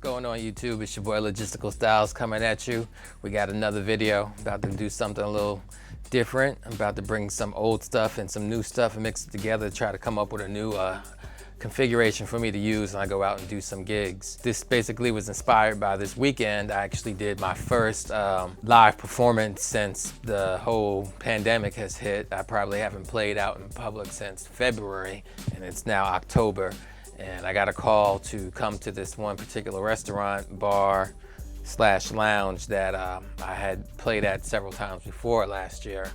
going on YouTube? It's your boy Logisticalstyles coming at you. We got another video. About to do something a little different. I'm about to bring some old stuff and some new stuff and mix it together to try to come up with a new configuration for me to use when I go out and do some gigs. This basically was inspired by this weekend. I actually did my first live performance since the whole pandemic has hit. I probably haven't played out in public since February, and it's now October. And I got a call to come to this one particular restaurant, bar / lounge that I had played at several times before last year.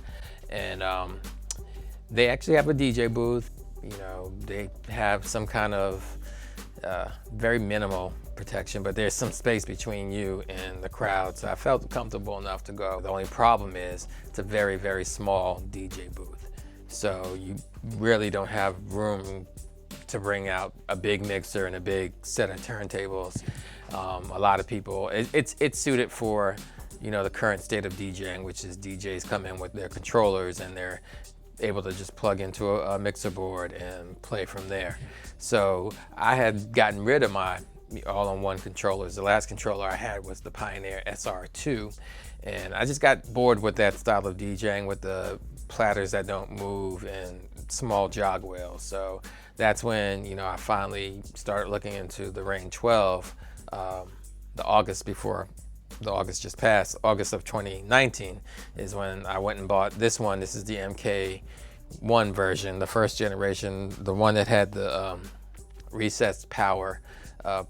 And they actually have a DJ booth. You know, they have some kind of very minimal protection, but there's some space between you and the crowd. So I felt comfortable enough to go. The only problem is it's a very, very small DJ booth. So you really don't have room to bring out a big mixer and a big set of turntables. A lot of people, it's suited for, you know, the current state of DJing, which is DJs come in with their controllers and they're able to just plug into a mixer board and play from there. So I had gotten rid of my all-in-one controllers. The last controller I had was the Pioneer SR2, and I just got bored with that style of DJing with the platters that don't move and small jog wheels. So that's when, you know, I finally started looking into the Rane 12, the August before the August just passed, August of 2019 is when I went and bought this one. This is the MKI version, the first generation, the one that had the recessed power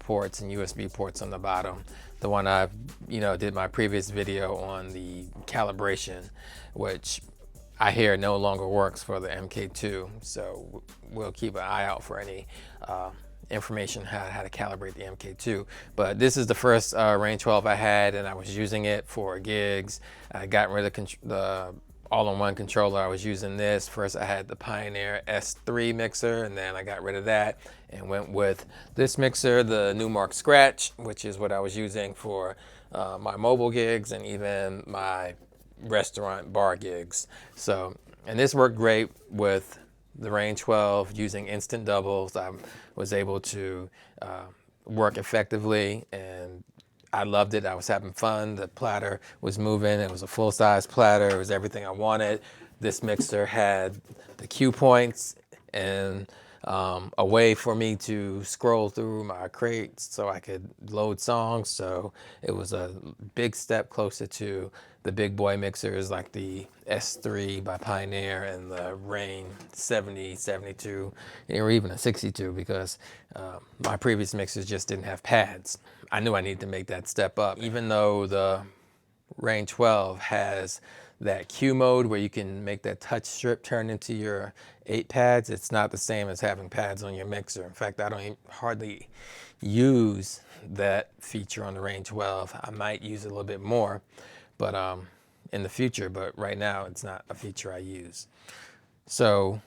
ports and USB ports on the bottom. The one I, you know, did my previous video on the calibration, which I hear no longer works for the MKII. So we'll keep an eye out for any information how to calibrate the MKII. But this is the first Rane 12 I had, and I was using it for gigs. I got rid of the all-in-one controller. I was using this. First I had the Pioneer S3 mixer, and then I got rid of that and went with this mixer, the Numark Scratch, which is what I was using for my mobile gigs and even my restaurant bar gigs. So, and this worked great with the Rane 12 using instant doubles. I was able to work effectively, and I loved it. I was having fun. The platter was moving. It was a full-size platter. It was everything I wanted. This mixer had the cue points and a way for me to scroll through my crates so I could load songs. So it was a big step closer to the big boy mixers like the S3 by Pioneer and the Rane 70, 72, or even a 62, because my previous mixers just didn't have pads. I knew I needed to make that step up. Even though the Rane 12 has that cue mode where you can make that touch strip turn into your 8 pads, it's not the same as having pads on your mixer. In fact, I don't hardly use that feature on the Rane 12. I might use it a little bit more, but in the future, but right now it's not a feature I use. So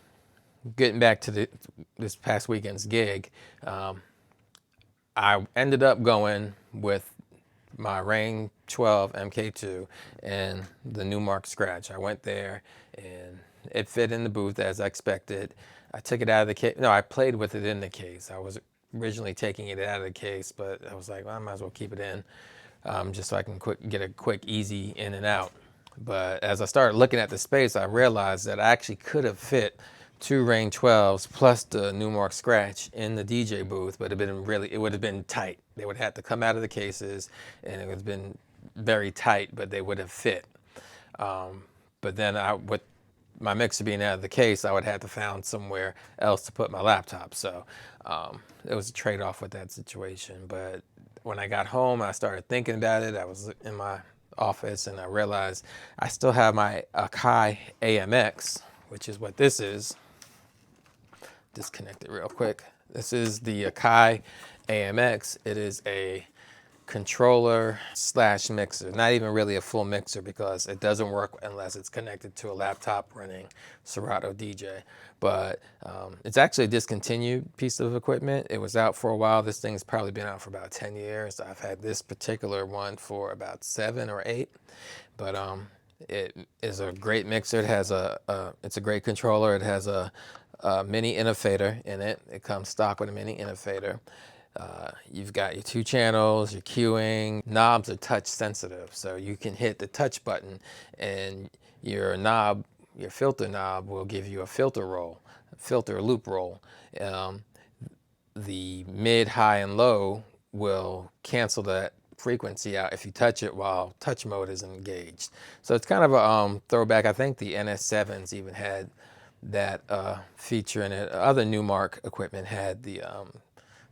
getting back to this past weekend's gig, I ended up going with my Rane 12 MKII and the Numark Scratch. I went there and it fit in the booth as I expected. I took it out of the case. No, I played with it in the case. I was originally taking it out of the case, but I was like, well, I might as well keep it in just so I can get a quick, easy in and out. But as I started looking at the space, I realized that I actually could have fit 2 Rane 12s plus the Numark Scratch in the DJ booth, but it would have been tight. They would have had to come out of the cases, and it would have been very tight, but they would have fit. But then with my mixer being out of the case, I would have to find somewhere else to put my laptop. So it was a trade-off with that situation. But when I got home, I started thinking about it. I was in my office, and I realized I still have my Akai AMX, which is what this is. Disconnect it real quick. This is the Akai AMX. It is a controller / mixer, not even really a full mixer because it doesn't work unless it's connected to a laptop running Serato DJ. But it's actually a discontinued piece of equipment. It was out for a while. This thing's probably been out for about 10 years. I've had this particular one for about 7 or 8. But it is a great mixer. It has it's a great controller. It has a mini innovator in it. It comes stock with a mini innovator. You've got your 2 channels, your queuing. Knobs are touch sensitive, so you can hit the touch button and your knob, your filter knob will give you a filter roll, filter loop roll. Um, the mid, high, and low will cancel that frequency out if you touch it while touch mode is engaged. So it's kind of a throwback. I think the NS7s even had that feature in it. Other Numark equipment had the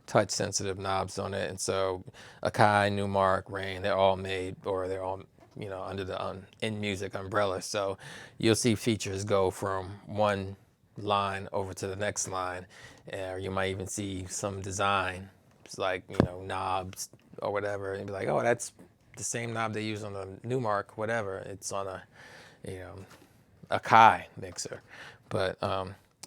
touch sensitive knobs on it. And so Akai, Numark, Rane, they're all made, or they're all, you know, under the in music umbrella. So you'll see features go from one line over to the next line, or you might even see some design, it's like, you know, knobs or whatever, and be like, oh, that's the same knob they use on the Numark, whatever. It's on a, you know, Akai mixer. But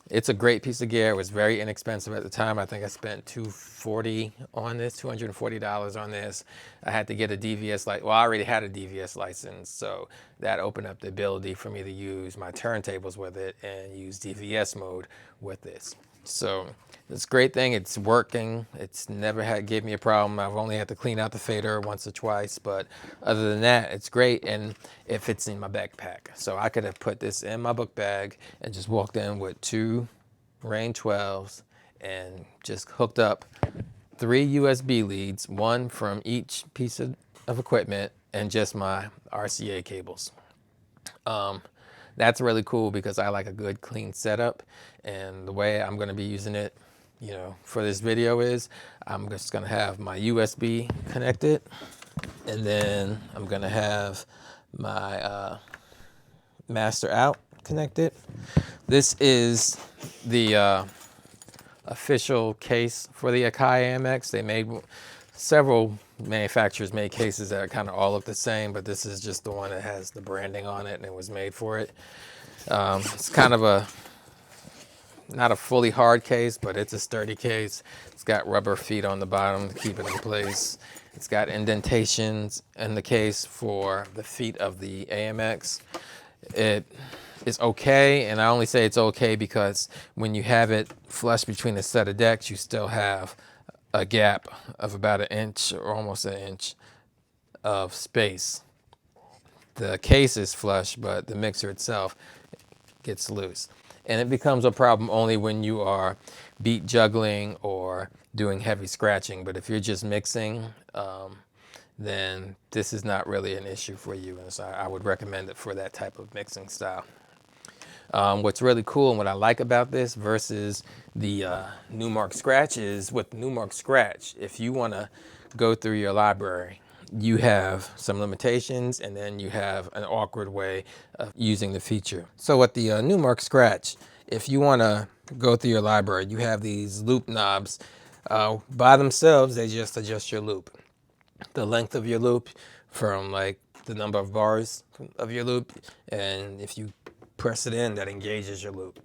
it's a great piece of gear. It was very inexpensive at the time. I think I spent $240 on this, $240 on this. I had to get a DVS license. Well, I already had a DVS license, so that opened up the ability for me to use my turntables with it and use DVS mode with this. So it's a great thing. It's working. It's never gave me a problem. I've only had to clean out the fader once or twice, but other than that, it's great. And it fits in my backpack. So I could have put this in my book bag and just walked in with 2 Rane 12s and just hooked up 3 USB leads, 1 from each piece of equipment, and just my RCA cables. That's really cool because I like a good clean setup, and the way I'm going to be using it, you know, for this video is I'm just going to have my USB connected, and then I'm going to have my master out connected. This is the official case for the Akai AMX. They made several manufacturers made cases that are kind of all look the same, but this is just the one that has the branding on it and it was made for it. It's kind of a, not a fully hard case, but it's a sturdy case. It's got rubber feet on the bottom to keep it in place. It's got indentations in the case for the feet of the AMX. It is okay, and I only say it's okay because when you have it flush between a set of decks, you still have a gap of about 1 inch or almost 1 inch of space. The case is flush, but the mixer itself gets loose. And it becomes a problem only when you are beat juggling or doing heavy scratching. But if you're just mixing, then this is not really an issue for you. And so I would recommend it for that type of mixing style. What's really cool and what I like about this versus the Numark Scratch is with Numark Scratch, if you want to go through your library, you have some limitations and then you have an awkward way of using the feature. So with the Numark Scratch, if you want to go through your library, you have these loop knobs. By themselves, they just adjust your loop. The length of your loop from like the number of bars of your loop, and if you press it in, that engages your loop.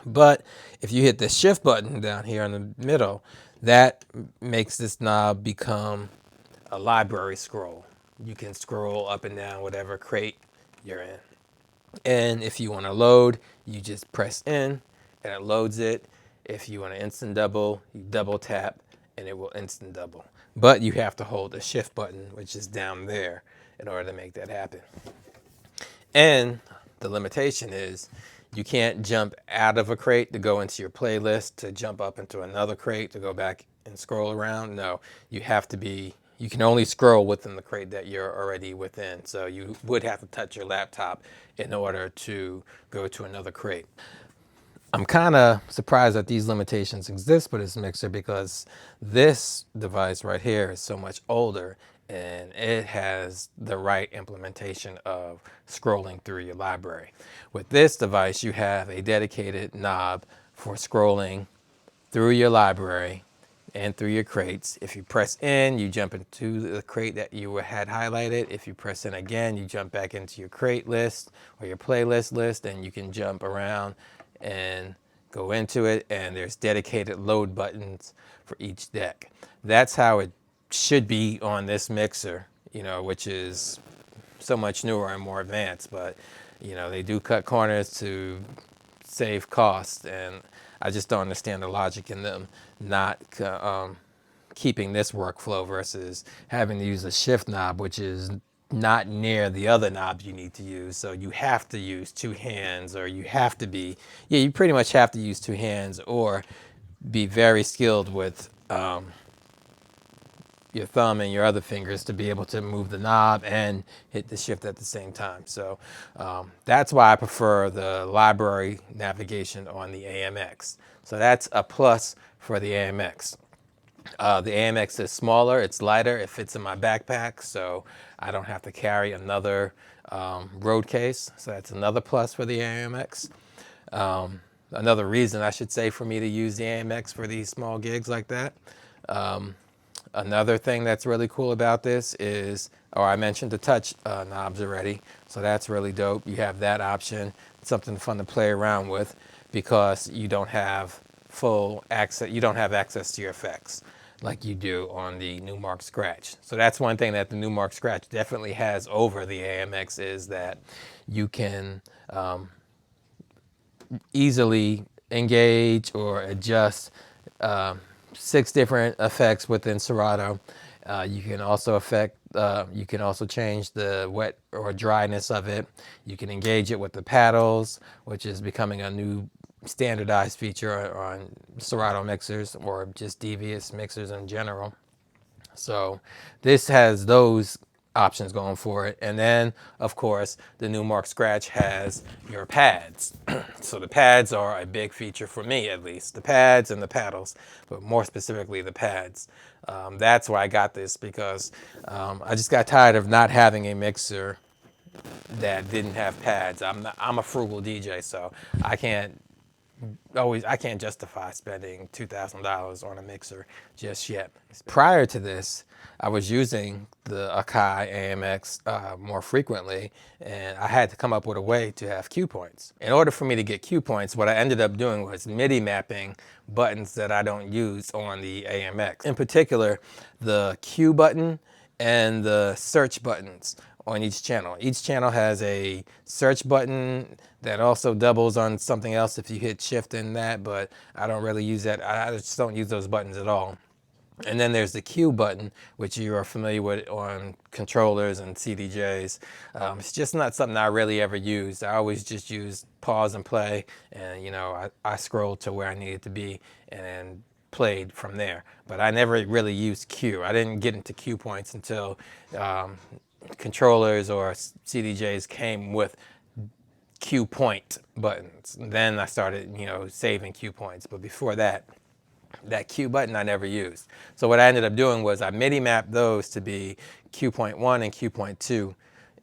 But if you hit the shift button down here in the middle, that makes this knob become a library scroll. You can scroll up and down whatever crate you're in. And if you want to load, you just press in and it loads it. If you want to instant double, you double tap and it will instant double. But you have to hold the shift button, which is down there, in order to make that happen. And the limitation is you can't jump out of a crate to go into your playlist, to jump up into another crate to go back and scroll around. No, you have to be, you can only scroll within the crate that you're already within. So you would have to touch your laptop in order to go to another crate. I'm kind of surprised that these limitations exist for this mixer because this device right here is so much older and it has the right implementation of scrolling through your library. With this device, you have a dedicated knob for scrolling through your library and through your crates. If you press in, you jump into the crate that you had highlighted. If you press in again, you jump back into your crate list or your playlist list, and you can jump around and go into it, and there's dedicated load buttons for each deck. That's how it should be on this mixer, you know, which is so much newer and more advanced, but you know, they do cut corners to save costs, and I just don't understand the logic in them not keeping this workflow versus having to use a shift knob, which is not near the other knobs you need to use. So you have to use two hands, or you have to be, yeah, you pretty much have to use two hands or be very skilled with your thumb and your other fingers to be able to move the knob and hit the shift at the same time. So that's why I prefer the library navigation on the AMX. So that's a plus for the AMX. The AMX is smaller, it's lighter, it fits in my backpack, so I don't have to carry another road case. So that's another plus for the AMX. Another reason, I should say, for me to use the AMX for these small gigs like that. Another thing that's really cool about this is, I mentioned the touch knobs already, so that's really dope. You have that option, something fun to play around with, because you don't have full access, you don't have access to your effects like you do on the Numark Scratch. So that's one thing that the Numark Scratch definitely has over the AMX, is that you can easily engage or adjust 6 different effects within Serato. You can also change the wet or dryness of it. You can engage it with the paddles, which is becoming a new standardized feature on Serato mixers, or just devious mixers in general. So this has those options going for it. And then, of course, the Numark Scratch has your pads. So the pads are a big feature for me, at least. The pads and the paddles, but more specifically the pads. That's why I got this, because I just got tired of not having a mixer that didn't have pads. I'm a frugal DJ, so I can't justify spending $2,000 on a mixer just yet. Prior to this, I was using the Akai AMX more frequently, and I had to come up with a way to have cue points. In order for me to get cue points, what I ended up doing was MIDI mapping buttons that I don't use on the AMX. In particular, the cue button and the search buttons on each channel. Each channel has a search button that also doubles on something else if you hit shift in that, but I don't really use that. I just don't use those buttons at all. And then there's the cue button, which you are familiar with on controllers and CDJs. It's just not something I really ever used. I always just use pause and play, and I scrolled to where I needed to be and played from there. But I never really used cue. I didn't get into cue points until controllers or CDJs came with cue point buttons. And then I started, saving cue points. But before that cue button I never used. So what I ended up doing was I MIDI mapped those to be cue point 1 and cue point 2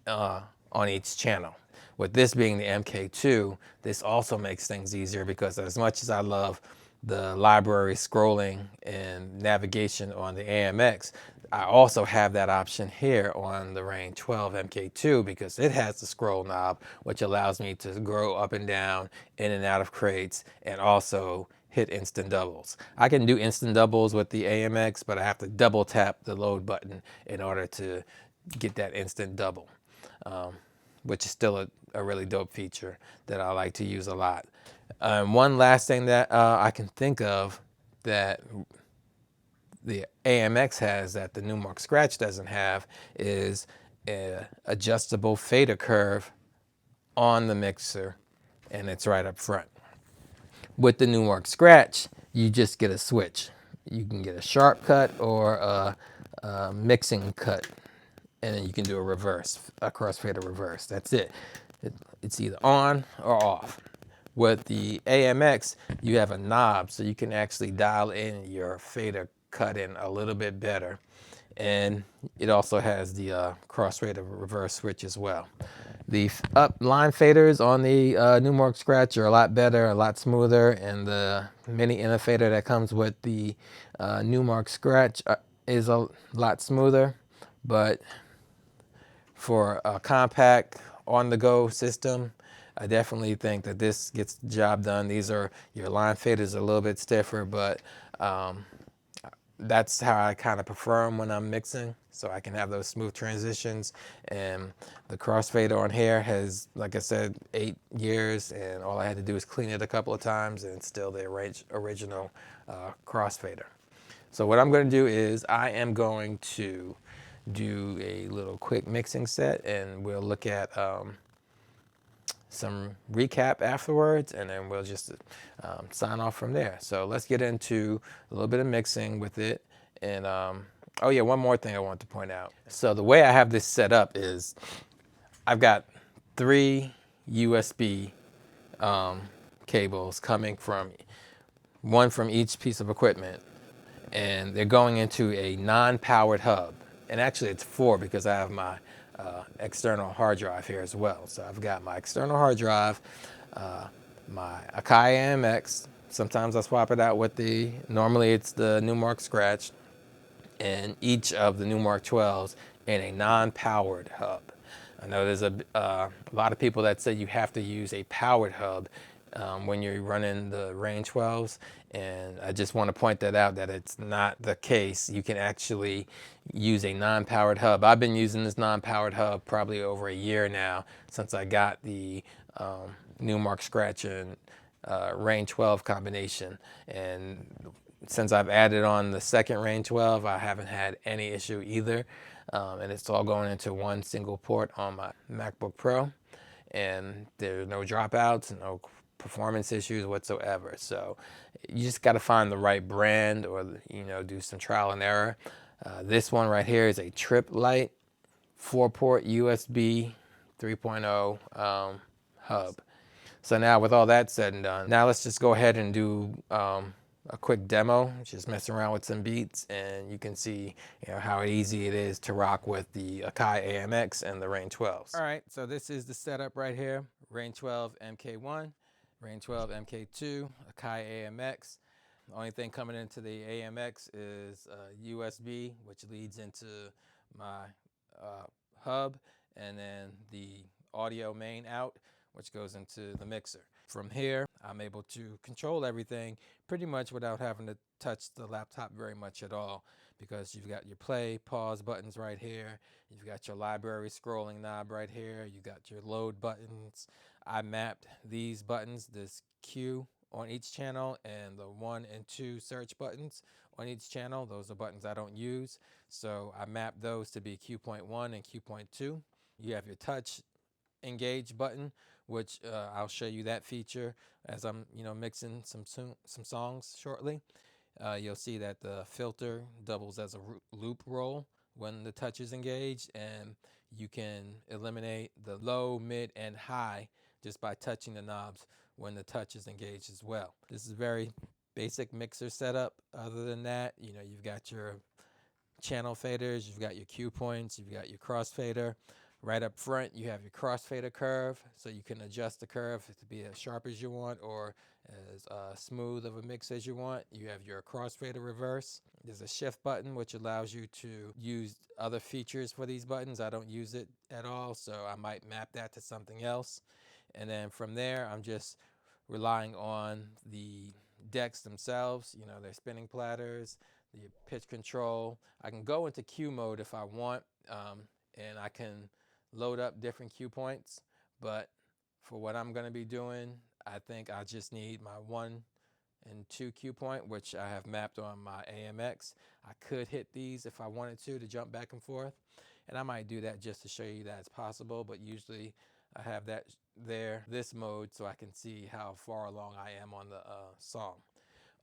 on each channel. With this being the MK2, this also makes things easier, because as much as I love the library scrolling and navigation on the AMX, I also have that option here on the Rane 12 MK2, because it has the scroll knob, which allows me to go up and down, in and out of crates, and also hit instant doubles. I can do instant doubles with the AMX, but I have to double tap the load button in order to get that instant double, which is still a really dope feature that I like to use a lot. One last thing that I can think of that the AMX has that the Numark Scratch doesn't have is an adjustable fader curve on the mixer, and it's right up front. With the Numark Scratch, you just get a switch. You can get a sharp cut or a mixing cut, and then you can do a reverse, a crossfader reverse. That's it. It's either on or off. With the AMX, you have a knob, so you can actually dial in your fader cut in a little bit better. And it also has the crossfader reverse switch as well. The up line faders on the Numark Scratch are a lot better, a lot smoother, and the mini inner fader that comes with the Numark Scratch is a lot smoother. But for a compact, on-the-go system, I definitely think that this gets the job done. These are, your line faders are a little bit stiffer, but that's how I kind of prefer them when I'm mixing, so I can have those smooth transitions. And the crossfader on here has, like I said, 8 years, and all I had to do is clean it a couple of times, and it's still the original crossfader. So what I'm going to do is I am going to do a little quick mixing set, and we'll look at some recap afterwards, and then we'll just sign off from there. So let's get into a little bit of mixing with it. And oh yeah, one more thing I want to point out. So the way I have this set up is I've got 3 USB cables coming from, one from each piece of equipment, and they're going into a non-powered hub. And actually it's 4 because I have my external hard drive here as well. So I've got my external hard drive, my Akai AMX. Sometimes I swap it out with normally it's the Numark Scratch, and each of the Numark 12s in a non-powered hub. I know there's a lot of people that say you have to use a powered hub when you're running the Rane 12s, and I just want to point that out, that it's not the case. You can actually use a non-powered hub. I've been using this non-powered hub probably over a year now, since I got the Numark Scratch and Rane 12 combination, and since I've added on the second Rane 12, I haven't had any issue either. And it's all going into one single port on my MacBook Pro, and there's no dropouts, no performance issues whatsoever. So you just got to find the right brand, or do some trial and error. This one right here is a Trip Lite 4-port USB 3.0 hub. So now with all that said and done, now let's just go ahead and do a quick demo, just messing around with some beats, and you can see how easy it is to rock with the Akai AMX and the Rane 12s. All right, so this is the setup right here. Rane 12 MK1, Rane 12 MK2, Akai AMX. The only thing coming into the AMX is USB, which leads into my hub, and then the audio main out, which goes into the mixer. From here, I'm able to control everything pretty much without having to touch the laptop very much at all, because you've got your play, pause buttons right here. You've got your library scrolling knob right here. You got your load buttons. I mapped these buttons, this Q on each channel and the 1 and 2 search buttons on each channel. Those are buttons I don't use, so I mapped those to be Q.1 and Q.2. You have your touch engage button, which I'll show you that feature as I'm mixing some songs shortly. You'll see that the filter doubles as a loop roll when the touch is engaged, and you can eliminate the low, mid, and high just by touching the knobs when the touch is engaged as well. This is a very basic mixer setup. Other than that, you've got your channel faders, you've got your cue points, you've got your crossfader. Right up front, you have your crossfader curve, so you can adjust the curve to be as sharp as you want or as smooth of a mix as you want. You have your crossfader reverse. There's a shift button, which allows you to use other features for these buttons. I don't use it at all, so I might map that to something else. And then from there, I'm just relying on the decks themselves, their spinning platters, the pitch control. I can go into cue mode if I want, and I can load up different cue points, but for what I'm going to be doing, I think I just need my 1 and 2 cue point, which I have mapped on my AMX. I could hit these if I wanted to jump back and forth, and I might do that just to show you that it's possible, but usually I have that this mode, so I can see how far along I am on the song.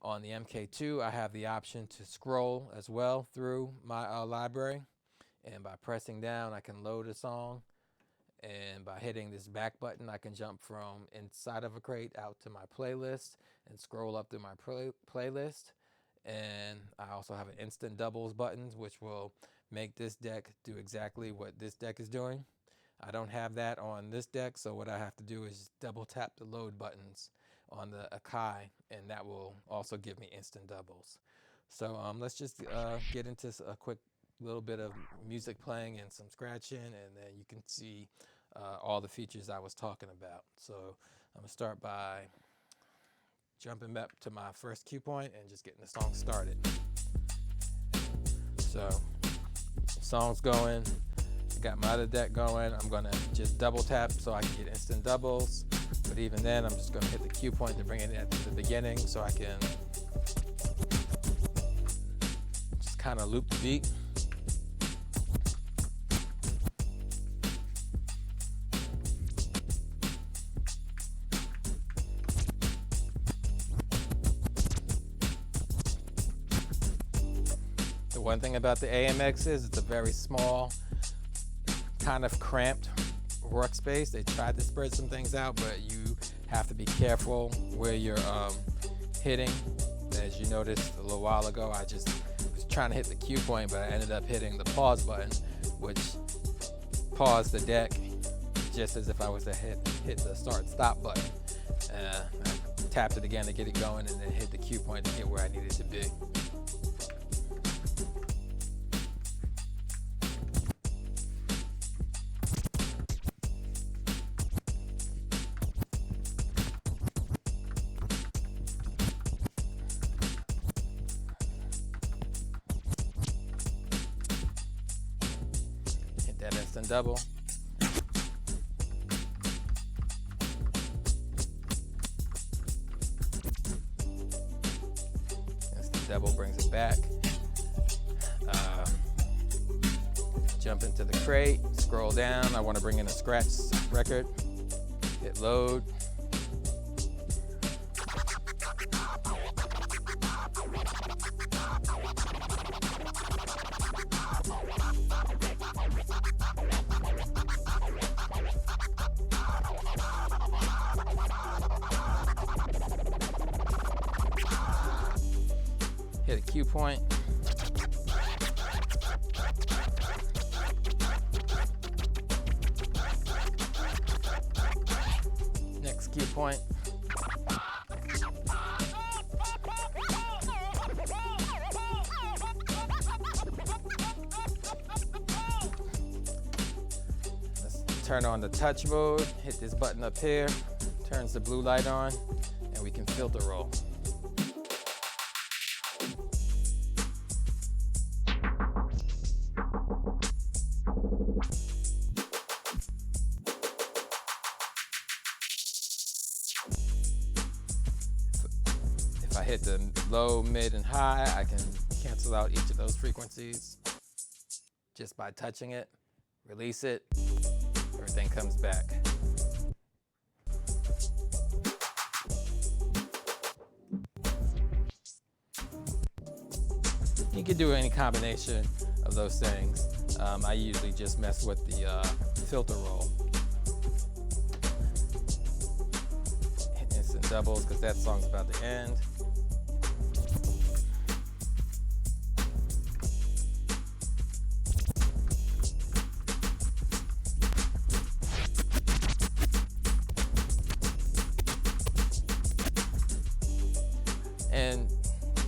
On the MK2, I have the option to scroll as well through my library. And by pressing down, I can load a song. And by hitting this back button, I can jump from inside of a crate out to my playlist and scroll up through my playlist. And I also have an instant doubles buttons, which will make this deck do exactly what this deck is doing. I don't have that on this deck, so what I have to do is double tap the load buttons on the Akai, and that will also give me instant doubles. So let's just get into a quick little bit of music playing and some scratching, and then you can see all the features I was talking about. So I'm gonna start by jumping back to my first cue point and just getting the song started. So song's going, got my other deck going. I'm gonna just double tap so I can get instant doubles, but even then I'm just gonna hit the cue point to bring it at the beginning so I can kind of loop the beat. The one thing about the AMX is it's a very small, kind of cramped workspace. They tried to spread some things out, but you have to be careful where you're hitting. As you noticed a little while ago, I just was trying to hit the cue point, but I ended up hitting the pause button, which paused the deck just as if I was to hit the start stop button. I tapped it again to get it going, and then hit the cue point to get where I needed to be. That instant double. Instant double brings it back. Jump into the crate, scroll down. I want to bring in a scratch record. Hit load. Hit a cue point. Next cue point. Let's turn on the touch mode. Hit this button up here. Turns the blue light on, and we can filter roll. If I hit the low, mid, and high, I can cancel out each of those frequencies just by touching it. Release it, everything comes back. You can do any combination of those things. I usually just mess with the filter roll. Hit instant doubles because that song's about to end. And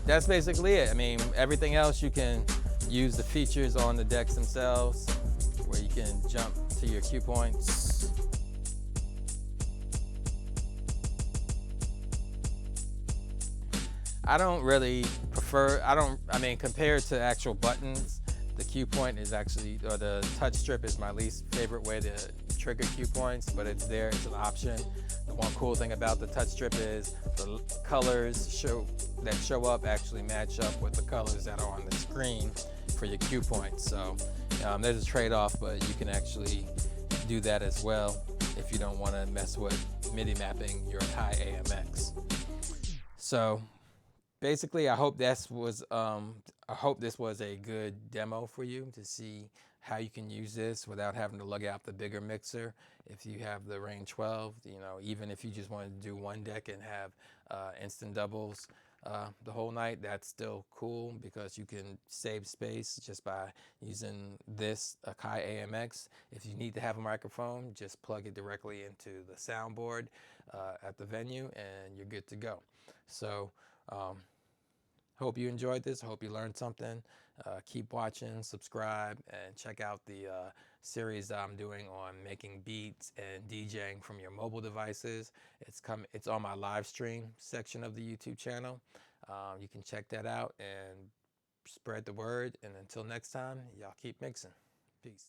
that's basically it. I mean, everything else you can use the features on the decks themselves, where you can jump to your cue points. I don't really prefer, I mean, compared to actual buttons, the cue point is actually, or the touch strip is my least favorite way to trigger cue points, but it's there, it's an option. The one cool thing about the touch strip is the colors that show up actually match up with the colors that are on the screen for your cue points. So there's a trade-off, but you can actually do that as well if you don't want to mess with MIDI mapping your Akai AMX. So basically, I hope this was a good demo for you to see how you can use this without having to lug out the bigger mixer. If you have the Rane 12, you know, even if you just wanted to do one deck and have instant doubles the whole night, that's still cool because you can save space just by using this Akai AMX. If you need to have a microphone, just plug it directly into the soundboard at the venue and you're good to go. So hope you enjoyed this. Hope you learned something. Keep watching, subscribe, and check out the series that I'm doing on making beats and DJing from your mobile devices. It's on my live stream section of the YouTube channel. You can check that out and spread the word. And until next time, y'all keep mixing. Peace.